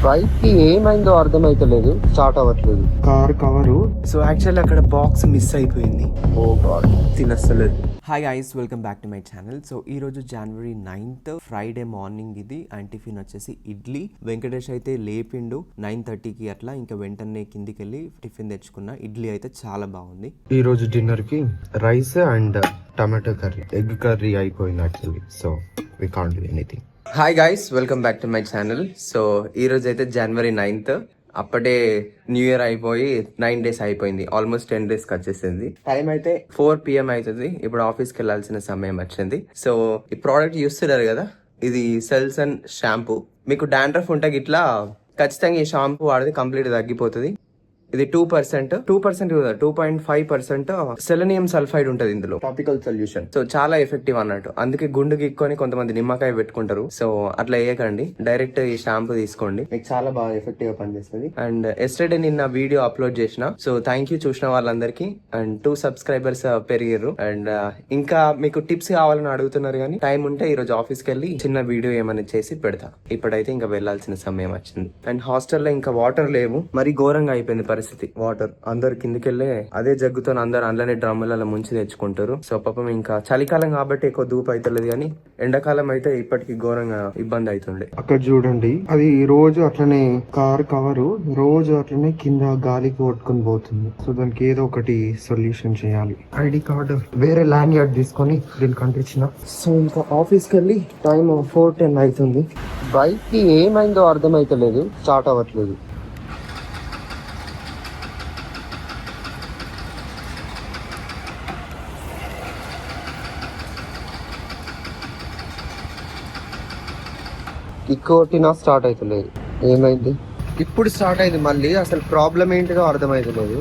Bike కి ఏమైందో అర్థమైతలేదు, స్టార్ట్ అవ్వట్లేదు. కార్ కవరు సో యాక్చువల్లీ అక్కడ బాక్స్ మిస్ అయిపోయింది. ఓ గాడ్, తినస్తలేదు. Hi guys, welcome back to my channel. So ఈరోజు January 9th ఫ్రైడే మార్నింగ్ ఇది. అండ్ టిఫిన్ వచ్చేసి ఇడ్లీ. వెంకటేష్ అయితే లేపిండు 9:30కి అట్లా. ఇంకా వెంటనే కిందికి వెళ్ళి టిఫిన్ తెచ్చుకున్న. ఇడ్లీ అయితే చాలా బాగుంది. ఈ రోజు డిన్నర్ కి rice and tomato curry, egg curry అయిపోయింది actually. So we can't do anything. Hi guys, welcome back to my channel. So ఈ రోజు అయితే January 9th. అప్పుడే న్యూ ఇయర్ అయిపోయి 9 days అయిపోయింది. ఆల్మోస్ట్ 10 days వచ్చేసింది. టైం అయితే 4 PM అవుతుంది. ఇప్పుడు ఆఫీస్కి వెళ్ళాల్సిన సమయం వచ్చింది. సో ఈ ప్రోడక్ట్ చూస్తున్నారు కదా, ఇది సెల్సన్ షాంపూ. మీకు డాండ్రఫ్ ఉంటే ఇట్లా ఖచ్చితంగా ఈ షాంపూ వాడితే కంప్లీట్ తగ్గిపోతుంది. ఇది 2%, 2.5% సెలనియం సల్ఫైడ్ ఉంటది ఇందులో. Topical solution. సో చాలా ఎఫెక్టివ్ అన్నట్టు. అందుకే గుండు గిక్కొని కొంతమంది నిమ్మకాయ పెట్టుకుంటారు. సో అట్లా వేయకండి, డైరెక్ట్ ఈ షాంపూ తీసుకోండి. మీకు చాలా బాగా ఎఫెక్టివ్ గా పనిచేస్తుంది. అండ్ ఎస్టర్డే నిన్న వీడియో అప్లోడ్ చేసిన. సో థ్యాంక్ యూ చూసిన వాళ్ళందరికీ. అండ్ 2 subscribers పెరిగారు. అండ్ ఇంకా మీకు టిప్స్ కావాలని అడుగుతున్నారు, కానీ టైం ఉంటే ఈ రోజు ఆఫీస్కి వెళ్ళి చిన్న వీడియో ఏమైనా చేసి పెడతా. ఇప్పుడైతే ఇంకా వెళ్లాల్సిన సమయం వచ్చింది. అండ్ హాస్టల్లో ఇంకా వాటర్ లేవు. మరి ఘోరంగా అయిపోయింది పరిస్థితి. వాటర్ అందరు కిందికెళ్ళే అదే జగ్గుతో అందరు అందులోనే డ్రమ్ములలో ముంచి తెచ్చుకుంటారు. సో పాపం ఇంకా చలికాలం కాబట్టి ఎక్కువ ధూపు అవుతలేదు, కానీ ఎండాకాలం అయితే ఇప్పటికి ఘోరంగా ఇబ్బంది అవుతుండే. అక్కడ చూడండి, అది రోజు అట్లనే కార్ కవరు రోజు అట్లనే కింద గాలికి కొట్టుకుని పోతుంది. సో దానికి ఏదో ఒకటి సొల్యూషన్ చేయాలి. ఐడి కార్డు వేరే ల్యాండ్ యార్డ్ తీసుకొని దీనికి అంటించిన. సో ఇంకా ఆఫీస్కి వెళ్ళి టైం 4:10 అవుతుంది. బైక్ కి ఏమైందో అర్థమైతలేదు, స్టార్ట్ అవ్వట్లేదు. కొట్టినా స్టార్ట్ అవుతలేదు. ఏమైంది? ఇప్పుడు స్టార్ట్ అయింది మళ్ళీ. అసలు ప్రాబ్లం ఏంటిదో అర్థమైతలేదు.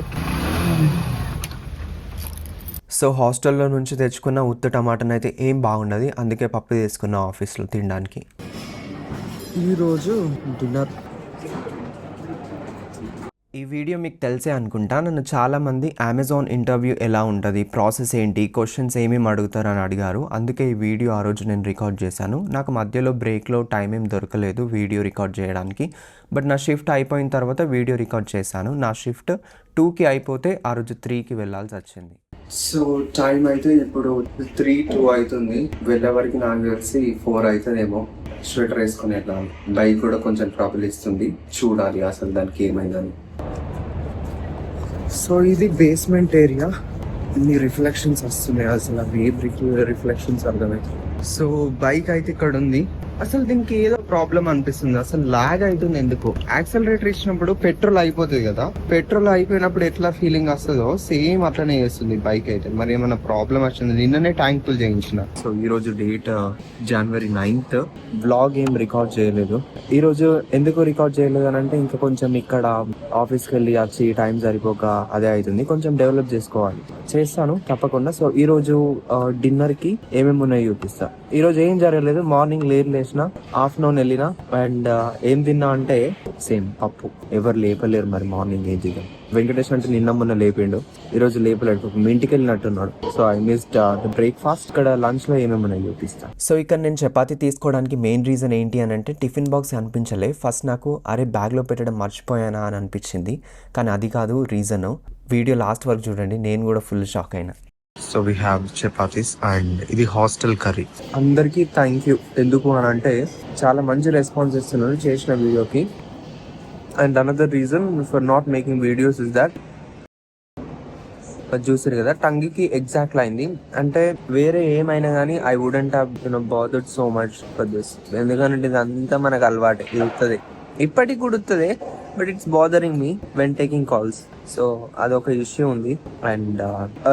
సో హాస్టల్లో నుంచి తెచ్చుకున్న ఉత్త టమాటాని అయితే ఏం బాగుండదు. అందుకే పప్పు తీసుకున్న ఆఫీస్లో తినడానికి. ఈరోజు డిన్నర్. ఈ వీడియో మీకు తెలిసే అనుకుంటా. నన్ను చాలామంది అమెజాన్ ఇంటర్వ్యూ ఎలా ఉంటుంది, ప్రాసెస్ ఏంటి, క్వశ్చన్స్ ఏమేమి అడుగుతారు అని అడిగారు. అందుకే ఈ వీడియో ఆ రోజు నేను రికార్డ్ చేశాను. నాకు మధ్యలో బ్రేక్లో టైం ఏం దొరకలేదు వీడియో రికార్డ్ చేయడానికి. బట్ నా షిఫ్ట్ అయిపోయిన తర్వాత వీడియో రికార్డ్ చేశాను. నా షిఫ్ట్ 2కి అయిపోతే ఆ రోజు 3కి వెళ్ళాల్సి వచ్చింది. సో టైం అయితే ఇప్పుడు 3:02 అవుతుంది. వెళ్ళే వరకు నాకు తెలిసి 4 అవుతుందేమో. స్వెటర్ వేసుకుని వెళ్ళాలి. బైక్ కూడా కొంచెం ట్రబుల్ ఇస్తుంది. చూడాలి అసలు దానికి ఏమైందని. సో ఇది బేస్మెంట్ ఏరియా. ఇన్ని రిఫ్లెక్షన్స్ వస్తున్నాయి. అసలు అవి ఏ రిఫ్లెక్షన్స్ అర్థమవుతుంది. సో బైక్ అయితే ఇక్కడ ఉంది. అసలు దీనికి ఏదో ప్రాబ్లం అనిపిస్తుంది. అసలు లాగ్ అవుతుంది ఎందుకు. యాక్సలరేటర్ ఇచ్చినప్పుడు పెట్రోల్ అయిపోతుంది కదా, పెట్రోల్ అయిపోయినప్పుడు ఎట్లా ఫీలింగ్ వస్తుందో సేమ్ అట్లనే చేస్తుంది బైక్ అయితే. మరి ఏమైనా ప్రాబ్లం వచ్చింది. నిన్ననే ట్యాంక్ ఫుల్ చేయించిన. సో ఈ రోజు డేట్ January 9th. బ్లాగ్ ఏం రికార్డ్ చేయలేదు ఈ రోజు. ఎందుకు రికార్డ్ చేయలేదు అని అంటే ఇంకా కొంచెం ఇక్కడ ఆఫీస్కి వెళ్ళి వచ్చి టైం సరిపోక అదే అవుతుంది. కొంచెం డెవలప్ చేసుకోవాలి, చేస్తాను తప్పకుండా. సో ఈ రోజు డిన్నర్ కి ఏమేమి ఉన్నాయో చూపిస్తా. ఈ రోజు ఏం జరగలేదు. మార్నింగ్ లేట్ లేచిన, ఆఫ్టర్నూన్ వెళ్ళిన. అండ్ ఏం తిన్నా అంటే సేమ్ పప్పు. ఎవరు లేపలేరు మరి మార్నింగ్ ఏం చేద్దాం. వెంకటేష్ అంటే నిన్న మొన్న లేపిండు, ఈ రోజు లేపలేడు. మీ ఇంటికి వెళ్ళినట్టున్నాడు. So I missed the breakfast. ఇక్కడ లంచ్ లో ఏమేమి ఉన్నాయో చూపిస్తా. సో ఇక్కడ నేను చపాతీ తీసుకోవడానికి మెయిన్ రీజన్ ఏంటి అని అంటే టిఫిన్ బాక్స్ అనిపించలే. ఫస్ట్ నాకు అరే బ్యాగ్లో పెట్టడం మర్చిపోయానా అని అనిపించింది, కానీ అది కాదు రీజన్. వీడియో లాస్ట్ వరకు చూడండి, నేను కూడా ఫుల్ షాక్ అయినా. So we have chapatis and ఇది హాస్టల్ కర్రీ. అందరికీ థ్యాంక్ యూ. ఎందుకు అని అంటే చాలా మంచి రెస్పాన్స్ ఇస్తున్నారు చేసిన వీడియోకి. And another reason for not making videos is that చూసారు కదా, టంగికి ఎగ్జాక్ట్ అయింది. అంటే వేరే ఏమైనా కానీ I wouldn't have bothered so much for this. ఎందుకంటే ఇదంతా మనకు అలవాటు ఇస్తుంది, ఇప్పటికి కుడుతుంది. But it's bothering me when taking calls. So అదొక ఇష్యూ ఉంది. అండ్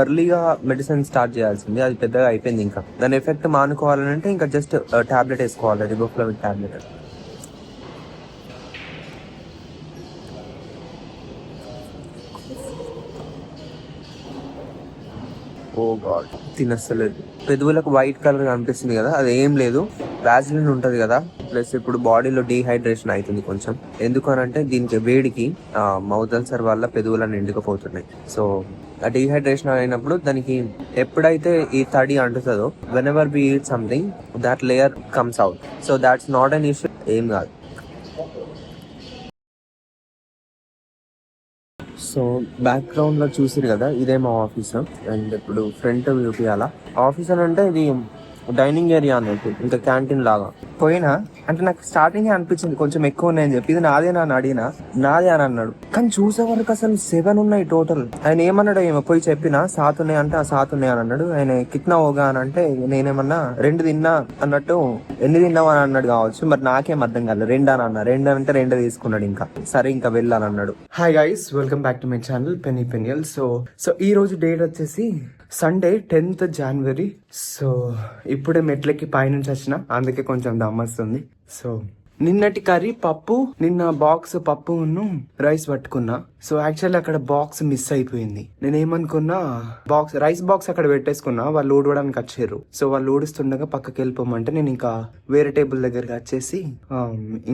ఎర్లీగా మెడిసిన్ స్టార్ట్ చేయాల్సింది, అది పెద్దగా అయిపోయింది. ఇంకా దాని ఎఫెక్ట్ మానుకోవాలంటే ఇంకా జస్ట్ టాబ్లెట్ వేసుకోవాలి, రిబోఫ్లావిన్ టాబ్లెట్. ఓ గాడ్, తినస్తలేదు. పెదవులకు వైట్ కలర్ కనిపిస్తుంది కదా, అది ఏం లేదు, వ్యాజిలిన్ ఉంటుంది కదా. ప్లస్ ఇప్పుడు బాడీలో డీహైడ్రేషన్ అవుతుంది కొంచెం. ఎందుకనంటే దీనికి వేడికి మౌత్ అల్సర్ వల్ల పెదవులను ఎండుకపోతున్నాయి. సో ఆ డీహైడ్రేషన్ అయినప్పుడు దానికి ఎప్పుడైతే ఈ తడి అంటుతుందో, whenever we eat something that layer comes out. So that's not an issue, ఏం కాదు. సో బ్యాక్గ్రౌండ్ లో చూసిరు కదా, ఇదే మా ఆఫీస్. అండ్ ఇప్పుడు ఫ్రంట్ చూపించాలా. ఆఫీస్ అని అంటే ఇది డైనింగ్ ఏరియా అన్నట్టు, ఇంకా క్యాంటీన్ లాగా. పోయినా అంటే నాకు స్టార్టింగ్ అనిపించింది కొంచెం ఎక్కువ ఉన్నాయని చెప్పి, ఇది నాదే అని అడిగినా, నాదే అని అన్నాడు. కానీ చూసే వరకు అసలు 7 ఉన్నాయి టోటల్. ఆయన ఏమన్నాడు, ఏమో పోయి చెప్పినా 7 ఉన్నాయి అంటే, ఆ 7 ఉన్నాయి అని అన్నాడు. ఆయన కిట్నా హోగా అని అంటే నేనేమన్నా 2 తిన్నా అన్నట్టు, ఎన్ని తిన్నావు అని అన్నాడు కావచ్చు. మరి నాకేం అర్థం కాలేదు. 2 అని అన్నా. 2 అంటే 2 తీసుకున్నాడు. ఇంకా సరే ఇంకా వెళ్ళాలని అన్నాడు. Hi guys, welcome back to my channel Penny Peniel. సో ఈ రోజు డేట్ వచ్చేసి సండే 10th January. సో ఇప్పుడే మెట్లకి పైనుంచి వచ్చిన, అందుకే కొంచెం దమ్మస్తుంది. సో నిన్నటి కర్రీ పప్పు, నిన్న బాక్స్ పప్పు రైస్ పట్టుకున్నా. సో యాక్చువల్లీ అక్కడ బాక్స్ మిస్ అయిపోయింది. నేనేమనుకున్నా, రైస్ బాక్స్ అక్కడ పెట్టేసుకున్నా, వాళ్ళు ఊడవడానికి వచ్చారు. సో వాళ్ళు ఊడిస్తుండగా పక్కకి వెళ్ళిపోమంటే నేను ఇంకా వేరే టేబుల్ దగ్గరికి వచ్చేసి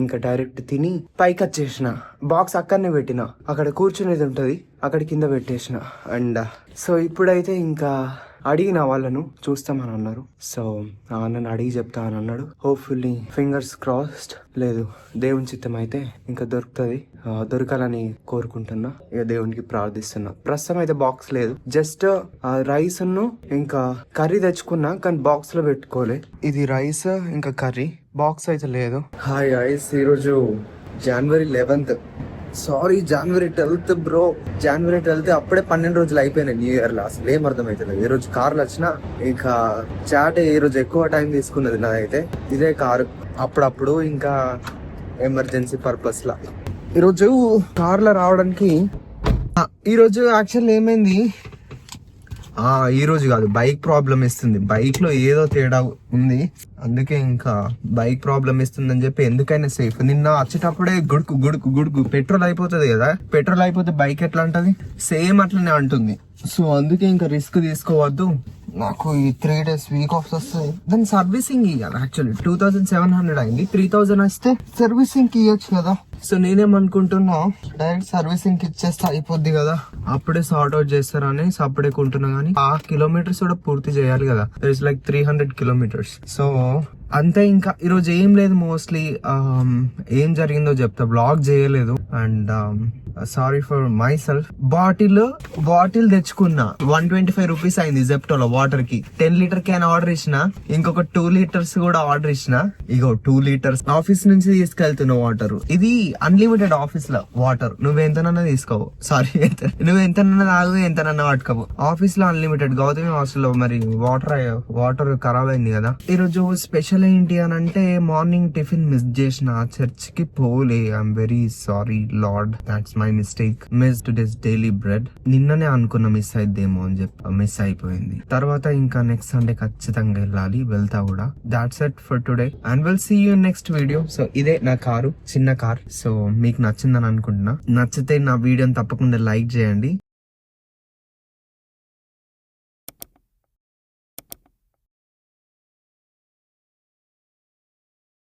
ఇంకా డైరెక్ట్ తిని పైకి వచ్చేసిన. బాక్స్ అక్కడనే పెట్టిన, అక్కడ కూర్చునేది ఉంటది, అక్కడ కింద పెట్టేసిన. అండ్ సో ఇప్పుడైతే ఇంకా అడిగిన వాళ్ళను చూస్తామని అన్నారు. సో నన్ను అడిగి చెప్తా అని అన్నాడు. హోప్ఫుల్లీ ఫింగర్స్ క్రాస్డ్, లేదు దేవుని చిత్తం అయితే ఇంకా దొరుకుతుంది, దొరకాలని కోరుకుంటున్నా. ఇక దేవునికి ప్రార్థిస్తున్నా. ప్రస్తుతం అయితే బాక్స్ లేదు, జస్ట్ రైస్ ఇంకా కర్రీ తెచ్చుకున్నా, కానీ బాక్స్ లో పెట్టుకోలే. ఇది రైస్ ఇంకా కర్రీ, బాక్స్ అయితే లేదు. హాయ్ గైస్, ఈరోజు January 11th, sorry January 12th bro. January 12th అప్పుడే 12 రోజులు అయిపోయినాయి న్యూ ఇయర్ లో. అసలు ఏం అర్థమవుతుంది. ఈ రోజు కార్లు వచ్చినా ఇంకా చాట్ ఈ రోజు ఎక్కువ టైం తీసుకున్నది నాదైతే. ఇదే కారు అప్పుడప్పుడు ఇంకా ఎమర్జెన్సీ పర్పస్ లా. ఈరోజు కార్లో రావడానికి ఈరోజు యాక్చువల్ ఏమైంది, ఈ రోజు కాదు, బైక్ ప్రాబ్లం ఇస్తుంది. బైక్ లో ఏదో తేడా ఉంది, అందుకే ఇంకా బైక్ ప్రాబ్లం ఇస్తుందని చెప్పి ఎందుకైనా సేఫ్. నిన్న వచ్చేటప్పుడే గుడుకు పెట్రోల్ అయిపోతుంది కదా. పెట్రోల్ అయిపోతే బైక్ ఎట్లా అంటది, సేమ్ అట్లనే అంటుంది. సో అందుకే ఇంకా రిస్క్ తీసుకోవద్దు. నాకు ఈ 3 days వీక్ ఆఫ్ వస్తుంది. దాని సర్వీసింగ్ ఇవ్వాలి. యాక్చువల్లీ 2700 అయింది, 3000 వస్తే సర్వీసింగ్ ఇవ్వచ్చు కదా. సో నేనేమనుకుంటున్నా, డైరెక్ట్ సర్వీసింగ్ ఇచ్చేస్తే అయిపోద్ది కదా, అప్పుడే సార్ట్ అవుట్ చేస్తారని అప్పుడే కొంటున్నా. కానీ ఆ కిలోమీటర్స్ కూడా పూర్తి చేయాలి కదా. It's like 300 kilometers. సో అంతే. ఇంకా ఈరోజు ఏం లేదు, మోస్ట్లీ ఏం జరిగిందో చెప్తా. బ్లాగ్ చేయలేదు. And sorry for my self. Bottle తెచ్చుకున్నా, 125 rupees అయింది జెప్టోలో వాటర్ కి. 10 liter క్యాన్ ఆర్డర్ ఇచ్చిన, ఇంకొక 2 liters కూడా ఆర్డర్ ఇచ్చిన. ఇగో 2 liters ఆఫీస్ నుంచి తీసుకెళ్తున్న వాటర్. ఇది అన్లిమిటెడ్ ఆఫీస్ లో వాటర్, నువ్వెంతనన్నా తీసుకోవు. సారీ, నువ్వు ఎంతనన్నా తాగు, ఎంతనన్నా పట్టుకోవు. ఆఫీస్ లో అన్లిమిటెడ్. గౌతమి హాస్టల్లో మరి వాటర్ ఖరాబ్ అయింది కదా. ఈ రోజు స్పెషల్ ఏంటి అని అంటే, మార్నింగ్ టిఫిన్ మిస్ చేసిన, చర్చ్ కి పోలే. I'm very sorry lord, that's my mistake. Missed this daily bread. నిన్ననే అనుకున్న మిస్ అయిద్దేమో అని చెప్పి మిస్ అయిపోయింది. తర్వాత ఇంకా నెక్స్ట్ సండే ఖచ్చితంగా వెళ్ళాలి, వెళ్తా కూడా. That's it for today and will see you next video. సో ఇదే నా కారు, చిన్న కార్. సో మీకు నచ్చిందని అనుకుంటున్నా. నచ్చితే నా వీడియోని తప్పకుండా లైక్ చేయండి.